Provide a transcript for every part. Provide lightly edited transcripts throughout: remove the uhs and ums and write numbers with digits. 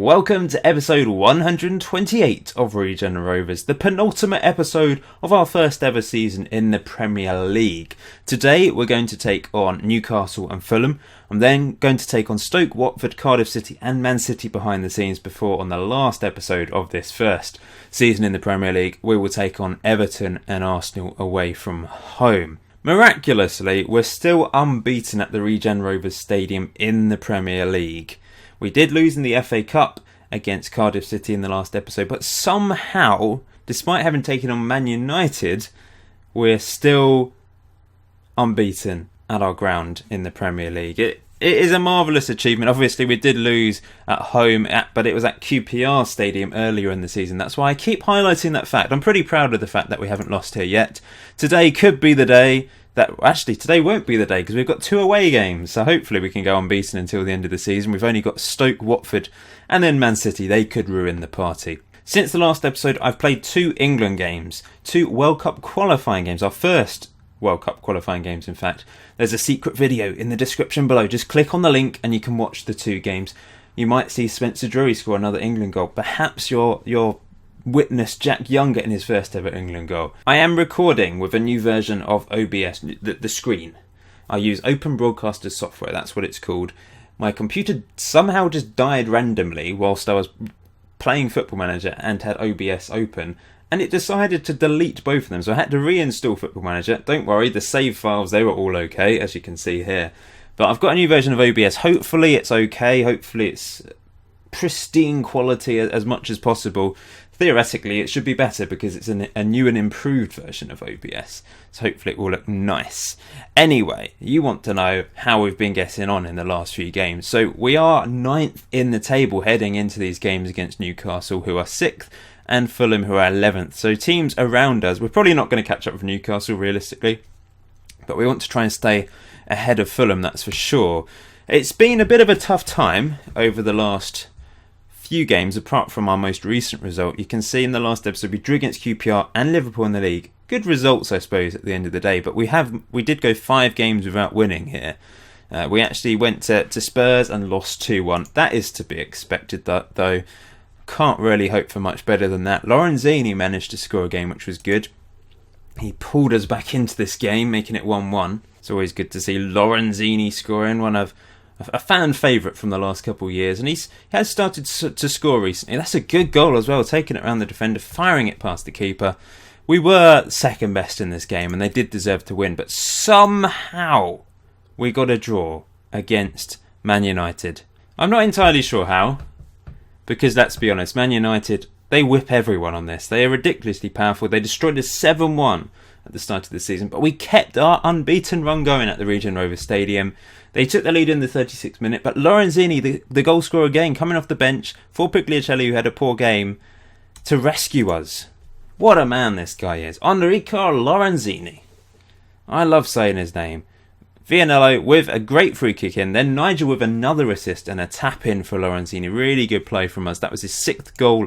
Welcome to episode 128 of Regen Rovers, the penultimate episode of our first ever season in the Premier League. Today we're going to take on Newcastle and Fulham. I'm then going to take on Stoke, Watford, Cardiff City and Man City behind the scenes before on the last episode of this first season in the Premier League we will take on Everton and Arsenal away from home. Miraculously, we're still unbeaten at the Regen Rovers Stadium in the Premier League. We did lose in the FA Cup against Cardiff City in the last episode, but somehow, despite having taken on Man United, we're still unbeaten at our ground in the Premier League. It is a marvellous achievement. Obviously, we did lose at home, but it was at QPR Stadium earlier in the season. That's why I keep highlighting that fact. I'm pretty proud of the fact that we haven't lost here yet. Today could be the day. Today won't be the day because we've got 2 away games, so hopefully we can go unbeaten until the end of the season. We've only got Stoke, Watford and then Man City. They could ruin the party. Since the last episode, I've played 2 England games, 2 World Cup qualifying games, our first World Cup qualifying games in fact. There's a secret video in the description below. Just click on the link and you can watch the 2 games. You might see Spencer Drury score another England goal. Perhaps you're witness Jack Young getting his first ever England goal. I am recording with a new version of OBS, the screen. I use Open Broadcaster software, that's what it's called. My computer somehow just died randomly whilst I was playing Football Manager and had OBS open, and it decided to delete both of them, so I had to reinstall Football Manager. Don't worry, the save files, they were all okay, as you can see here. But I've got a new version of OBS. Hopefully it's okay, hopefully it's pristine quality as much as possible. Theoretically, it should be better because it's a new and improved version of OBS. So hopefully it will look nice. Anyway, you want to know how we've been getting on in the last few games. So we are 9th in the table heading into these games against Newcastle, who are 6th, and Fulham, who are 11th. So teams around us, we're probably not going to catch up with Newcastle realistically, but we want to try and stay ahead of Fulham, that's for sure. It's been a bit of a tough time over the last few games, apart from our most recent result. You can see in the last episode we drew against QPR and Liverpool in the league. Good results, I suppose, at the end of the day, but we did go 5 games without winning here. We actually went to Spurs and lost 2-1. That is to be expected, though. Can't really hope for much better than that. Lorenzini managed to score a game, which was good. He pulled us back into this game, making it 1-1. It's always good to see Lorenzini scoring, one of a fan favourite from the last couple of years, and he has started to score recently. That's a good goal as well, taking it around the defender, firing it past the keeper. We were second best in this game and they did deserve to win, but somehow we got a draw against Man United. I'm not entirely sure how, because let's be honest, Man United, they whip everyone on this. They are ridiculously powerful. They destroyed us 7-1 at the start of the season, but we kept our unbeaten run going at the Regen Rovers Stadium. They took the lead in the 36th minute, but Lorenzini, the goal scorer again, coming off the bench for Pugliacelli, who had a poor game, to rescue us. What a man this guy is. Enrico Lorenzini. I love saying his name. Vianello with a great free kick in, then Nigel with another assist and a tap in for Lorenzini. Really good play from us. That was his 6th goal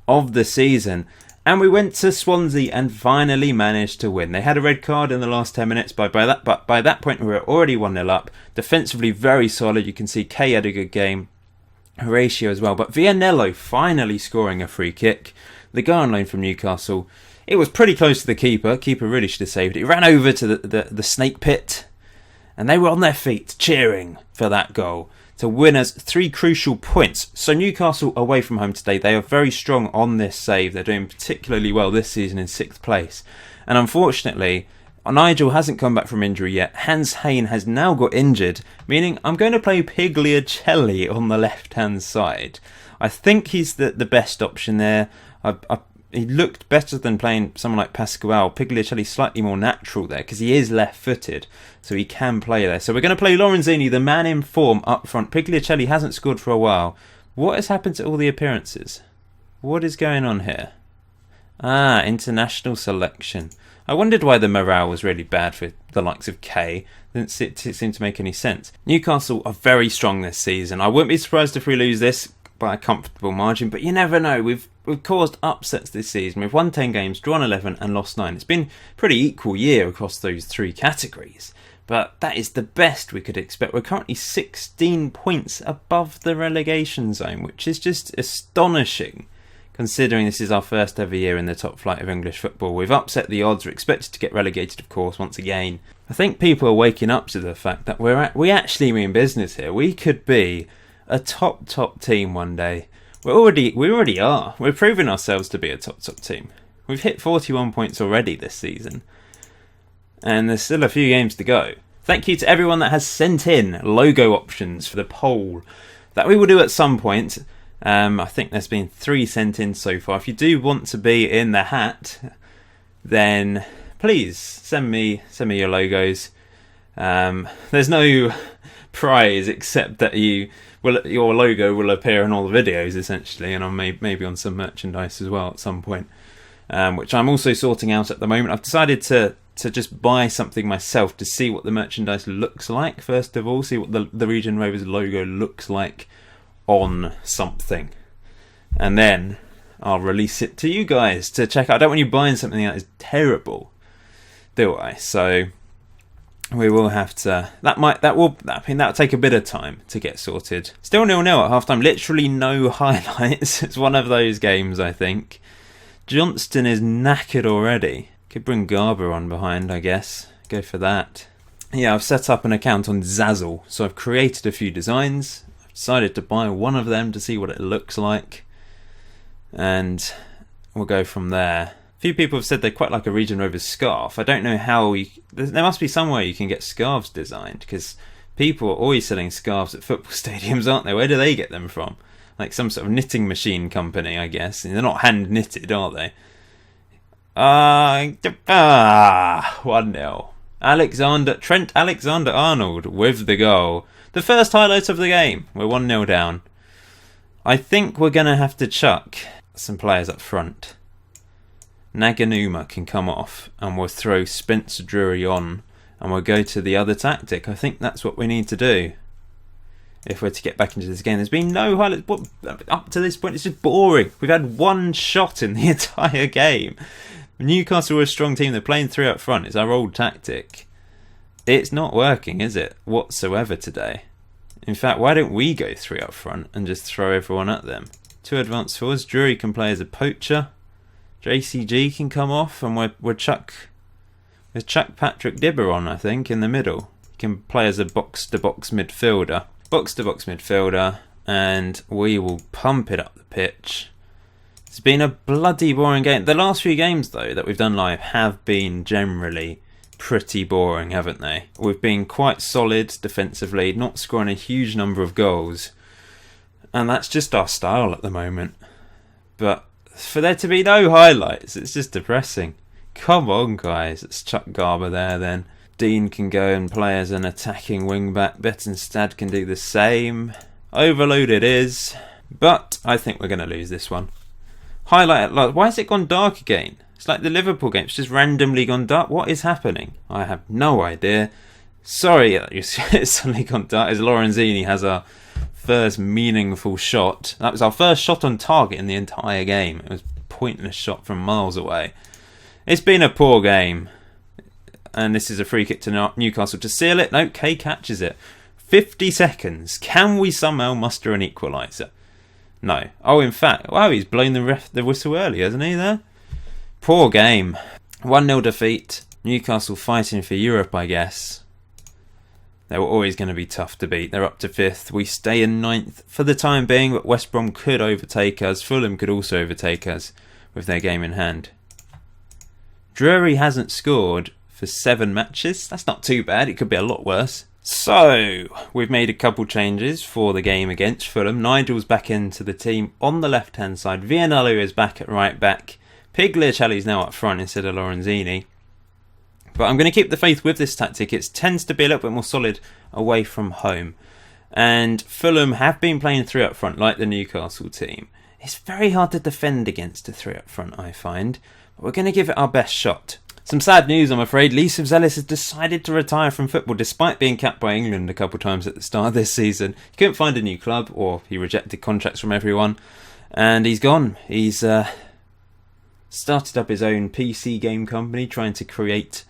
of the season. And we went to Swansea and finally managed to win. They had a red card in the last 10 minutes, but by that point we were already 1-0 up. Defensively very solid. You can see Kay had a good game. Horatio as well. But Vianello finally scoring a free kick. The guy on loan from Newcastle. It was pretty close to the keeper. Keeper really should have saved it. He ran over to the snake pit. And they were on their feet cheering for that goal to win us 3 crucial points. So Newcastle away from home today, they are very strong on this save. They're doing particularly well this season in 6th place. And unfortunately, Nigel hasn't come back from injury yet. Hans Hain has now got injured, meaning I'm going to play Pugliacelli on the left-hand side. I think he's the best option there. He looked better than playing someone like Pascual. Pugliacelli's slightly more natural there because he is left-footed, so he can play there. So we're going to play Lorenzini, the man in form, up front. Pugliacelli hasn't scored for a while. What has happened to all the appearances? What is going on here? International selection. I wondered why the morale was really bad for the likes of Kay. Didn't seem to make any sense. Newcastle are very strong this season. I wouldn't be surprised if we lose this. by a comfortable margin, but you never know. We've caused upsets this season. We've won 10 games, drawn 11 and lost 9. It's been a pretty equal year across those 3 categories, but that is the best we could expect. We're currently 16 points above the relegation zone, which is just astonishing considering this is our first ever year in the top flight of English football. We've upset the odds. We're expected to get relegated, of course, once again. I think people are waking up to the fact that we actually mean business here. We could be a top team one day. We already are. We're proving ourselves to be a top team. We've hit 41 points already this season, and there's still a few games to go. Thank you to everyone that has sent in logo options for the poll that we will do at some point. I think there's been 3 sent in so far. If you do want to be in the hat, then please send me your logos. There's no prize except that your logo will appear in all the videos essentially, and on maybe on some merchandise as well at some point, which I'm also sorting out at the moment. I've decided to just buy something myself to see what the merchandise looks like first of all, see what the Regen Rovers logo looks like on something, and then I'll release it to you guys to check out. I don't want you buying something that is terrible, do I? So we will have to. That'll take a bit of time to get sorted. Still 0-0 at half time. Literally no highlights. It's one of those games, I think. Johnston is knackered already. Could bring Garber on behind, I guess. Go for that. Yeah, I've set up an account on Zazzle, so I've created a few designs. I've decided to buy one of them to see what it looks like, and we'll go from there. A few people have said they quite like a Regen Rovers scarf. I don't know how there must be some way you can get scarves designed, because people are always selling scarves at football stadiums, aren't they? Where do they get them from? Like some sort of knitting machine company, I guess. And they're not hand knitted, are they? 1-0. Trent Alexander-Arnold with the goal. The first highlight of the game. We're 1-0 down. I think we're going to have to chuck some players up front. Naganuma can come off, and we'll throw Spencer Drury on, and we'll go to the other tactic. I think that's what we need to do if we're to get back into this game. There's been no highlights. Up to this point, it's just boring. We've had one shot in the entire game. Newcastle are a strong team. They're playing 3 up front. It's our old tactic. It's not working, is it, whatsoever today? In fact, why don't we go 3 up front and just throw everyone at them? 2 advanced forwards. Drury can play as a poacher. JCG can come off, and we'll chuck Patrick Dibber on, I think, in the middle. He can play as a box-to-box midfielder. Box-to-box midfielder, and we will pump it up the pitch. It's been a bloody boring game. The last few games, though, that we've done live have been generally pretty boring, haven't they? We've been quite solid defensively, not scoring a huge number of goals, and that's just our style at the moment. But for there to be no highlights, it's just depressing. Come on, guys. Let's chuck Garber there then. Dean can go and play as an attacking wing-back. Bettenstad can do the same. Overload it is. But I think we're going to lose this one. Highlight. Why has it gone dark again? It's like the Liverpool game. It's just randomly gone dark. What is happening? I have no idea. Sorry that it's suddenly gone dark as Lorenzini has our first meaningful shot. That was our first shot on target in the entire game. It was a pointless shot from miles away. It's been a poor game. And this is a free kick to Newcastle to seal it. No, Kay catches it. 50 seconds. Can we somehow muster an equaliser? No. Oh, in fact, wow, he's blown the whistle early, hasn't he, there? Poor game. 1-0 defeat. Newcastle fighting for Europe, I guess. They were always going to be tough to beat. They're up to 5th. We stay in 9th for the time being, but West Brom could overtake us. Fulham could also overtake us with their game in hand. Drury hasn't scored for 7 matches. That's not too bad. It could be a lot worse. So, we've made a couple changes for the game against Fulham. Nigel's back into the team on the left-hand side. Vianello is back at right back. Pigliacelli's now up front instead of Lorenzini. But I'm going to keep the faith with this tactic. It tends to be a little bit more solid away from home. And Fulham have been playing 3 up front like the Newcastle team. It's very hard to defend against a 3 up front, I find. But we're going to give it our best shot. Some sad news, I'm afraid. Lee Zelis has decided to retire from football despite being capped by England a couple of times at the start of this season. He couldn't find a new club, or he rejected contracts from everyone, and he's gone. He's started up his own PC game company, trying to create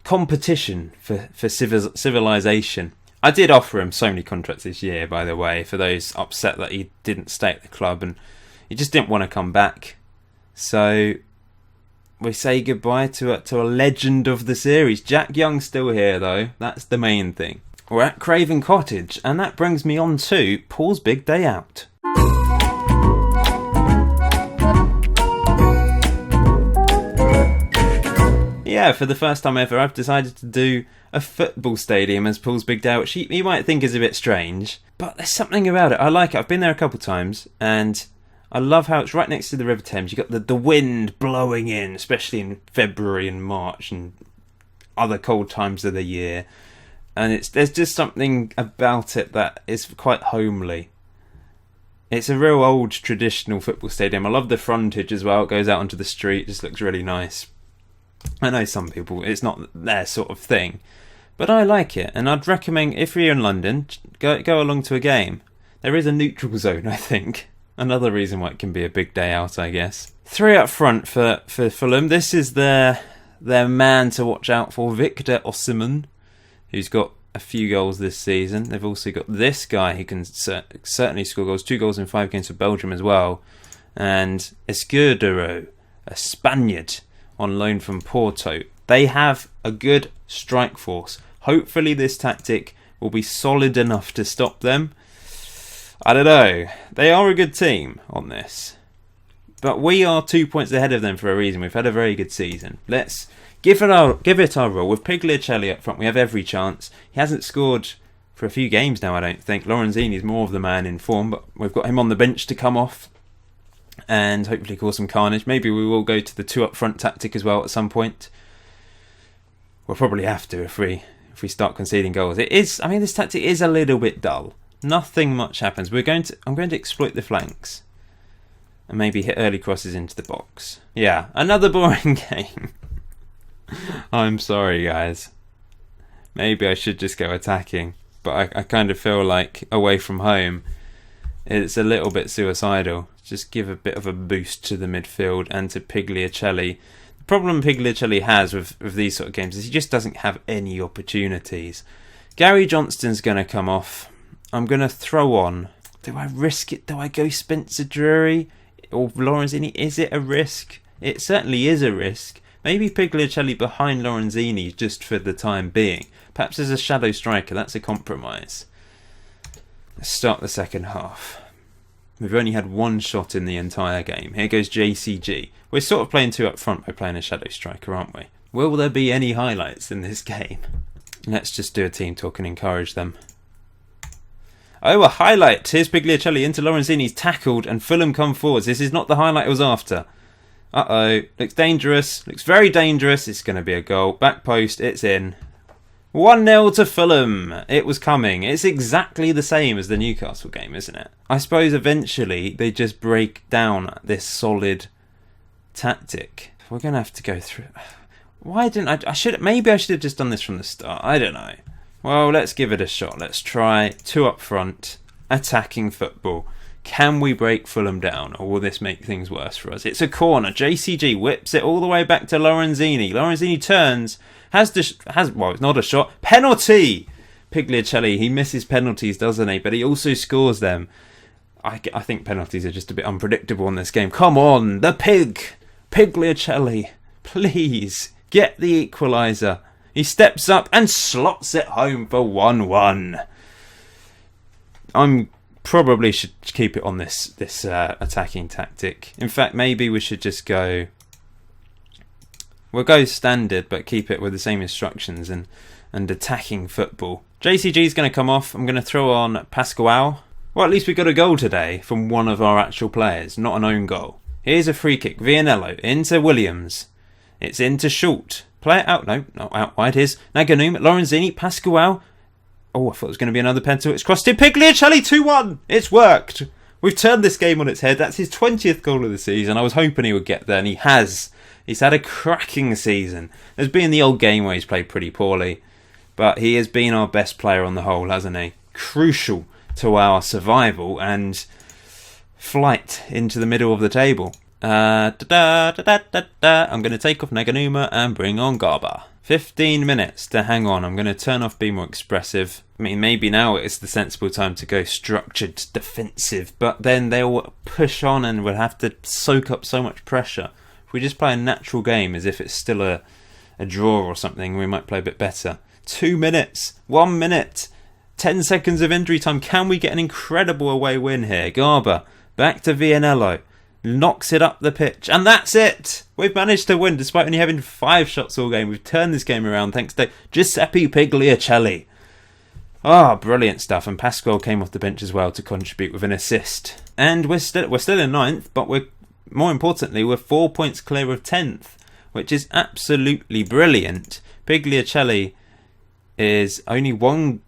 competition for civilization. I did offer him so many contracts this year, by the way, for those upset that he didn't stay at the club and he just didn't want to come back. So we say goodbye to a legend of the series. Jack Young's still here, though. That's the main thing. We're at Craven Cottage, and that brings me on to Paul's big day out. Yeah, for the first time ever, I've decided to do a football stadium as Paul's big day out, which you might think is a bit strange, but there's something about it. I like it. I've been there a couple of times, and I love how it's right next to the River Thames. You've got the wind blowing in, especially in February and March and other cold times of the year. And there's just something about it that is quite homely. It's a real old traditional football stadium. I love the frontage as well. It goes out onto the street. It just looks really nice. I know some people, it's not their sort of thing. But I like it. And I'd recommend, if you're in London, go along to a game. There is a neutral zone, I think. Another reason why it can be a big day out, I guess. 3 up front for Fulham. This is their man to watch out for, Victor Osimhen, who's got a few goals this season. They've also got this guy who can certainly score goals. 2 goals in 5 games for Belgium as well. And Escudero, a Spaniard on loan from Porto. They have a good strike force. Hopefully this tactic will be solid enough to stop them. I don't know. They are a good team on this. But we are 2 points ahead of them for a reason. We've had a very good season. Let's give it our roll. With Pigliacelli up front, we have every chance. He hasn't scored for a few games now, I don't think. Lorenzini's more of the man in form, but we've got him on the bench to come off and hopefully cause some carnage. Maybe we will go to the 2 up front tactic as well at some point. We'll probably have to if we start conceding goals. This tactic is a little bit dull. Nothing much happens. I'm going to exploit the flanks and maybe hit early crosses into the box. Yeah, another boring game. I'm sorry, guys. Maybe I should just go attacking, but I kind of feel like away from home, it's a little bit suicidal. Just give a bit of a boost to the midfield and to Pigliacelli. The problem Pigliacelli has with these sort of games is he just doesn't have any opportunities. Gary Johnston's going to come off. I'm going to throw on. Do I risk it? Do I go Spencer Drury or Lorenzini? Is it a risk? It certainly is a risk. Maybe Pigliacelli behind Lorenzini just for the time being. Perhaps as a shadow striker, that's a compromise. Let's start the second half. We've only had 1 shot in the entire game. Here goes JCG. We're sort of playing 2 up front by playing a shadow striker, aren't we? Will there be any highlights in this game? Let's just do a team talk and encourage them. Oh, a highlight. Here's Pigliacelli into Lorenzini's tackled and Fulham come forwards. This is not the highlight I was after. Uh-oh. Looks dangerous. Looks very dangerous. It's going to be a goal. Back post. It's in. 1-0 to Fulham. It was coming. It's exactly the same as the Newcastle game, isn't it? I suppose eventually they just break down this solid tactic. We're going to have to go through... Why didn't I... Maybe I should have just done this from the start. I don't know. Well, let's give it a shot. Let's try 2 up front, attacking football. Can we break Fulham down, or will this make things worse for us? It's a corner. JCG whips it all the way back to Lorenzini. Lorenzini turns, well, it's not a shot. Penalty! Pigliacelli, he misses penalties, doesn't he? But he also scores them. I think penalties are just a bit unpredictable in this game. Come on, the pig! Pigliacelli, please, get the equaliser. He steps up and slots it home for 1-1. I'm probably should keep it on this attacking tactic. In fact, maybe we should just go... We'll go standard, but keep it with the same instructions and attacking football. JCG's going to come off. I'm going to throw on Pascual. Well, at least we got a goal today from one of our actual players, not an own goal. Here's a free kick. Vianello into Williams. It's into Schultz. Play it out. No, not out wide. Here's Naganum, Lorenzini, Pascual. Oh, I thought it was going to be another pencil. It's crossed in. Pigliacelli 2-1. It's worked. We've turned this game on its head. That's his 20th goal of the season. I was hoping he would get there, and he has. He's had a cracking season. There's been the old game where he's played pretty poorly, but he has been our best player on the whole, hasn't he? Crucial to our survival and flight into the middle of the table. I'm going to take off Naganuma and bring on Garba. 15 minutes to hang on. I'm going to turn off Be More Expressive. I mean, maybe now it's the sensible time to go structured defensive, but then they'll push on and we'll have to soak up so much pressure. If we just play a natural game as if it's still a draw or something, we might play a bit better. 2 minutes, 1 minute, 10 seconds of injury time. Can we get an incredible away win here? Garba, back to Vianello. Knocks it up the pitch, and that's it. We've managed to win despite only having 5 shots all game. We've turned this game around thanks to Giuseppe Pigliacelli. Brilliant stuff. And Pasquale came off the bench as well to contribute with an assist. And we're still in 9th, but more importantly we're 4 points clear of 10th, which is absolutely brilliant. Pigliacelli is only 1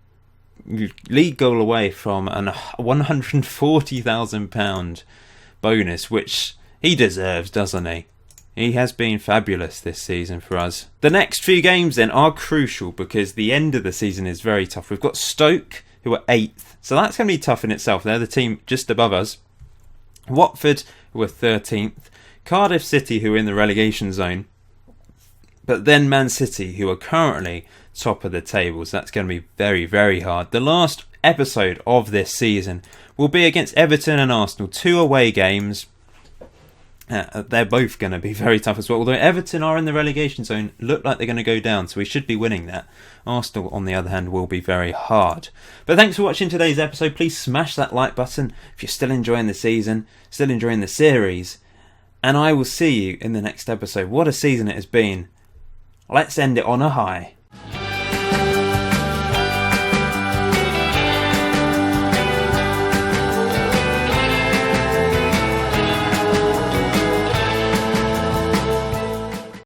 league goal away from an £140,000 bonus, which he deserves, doesn't he? He has been fabulous this season for us. The next few games then are crucial because the end of the season is very tough. We've got Stoke, who are 8th, so that's going to be tough in itself. They're the team just above us. Watford, who are 13th. Cardiff City, who are in the relegation zone. But then Man City, who are currently top of the table. So that's going to be very, very hard. The last episode of this season will be against Everton and Arsenal. 2 away games. They're both going to be very tough as well. Although Everton are in the relegation zone, look like they're going to go down, so we should be winning that. Arsenal, on the other hand, will be very hard. But thanks for watching today's episode. Please smash that like button if you're still enjoying the season, still enjoying the series. And I will see you in the next episode. What a season it has been. Let's end it on a high.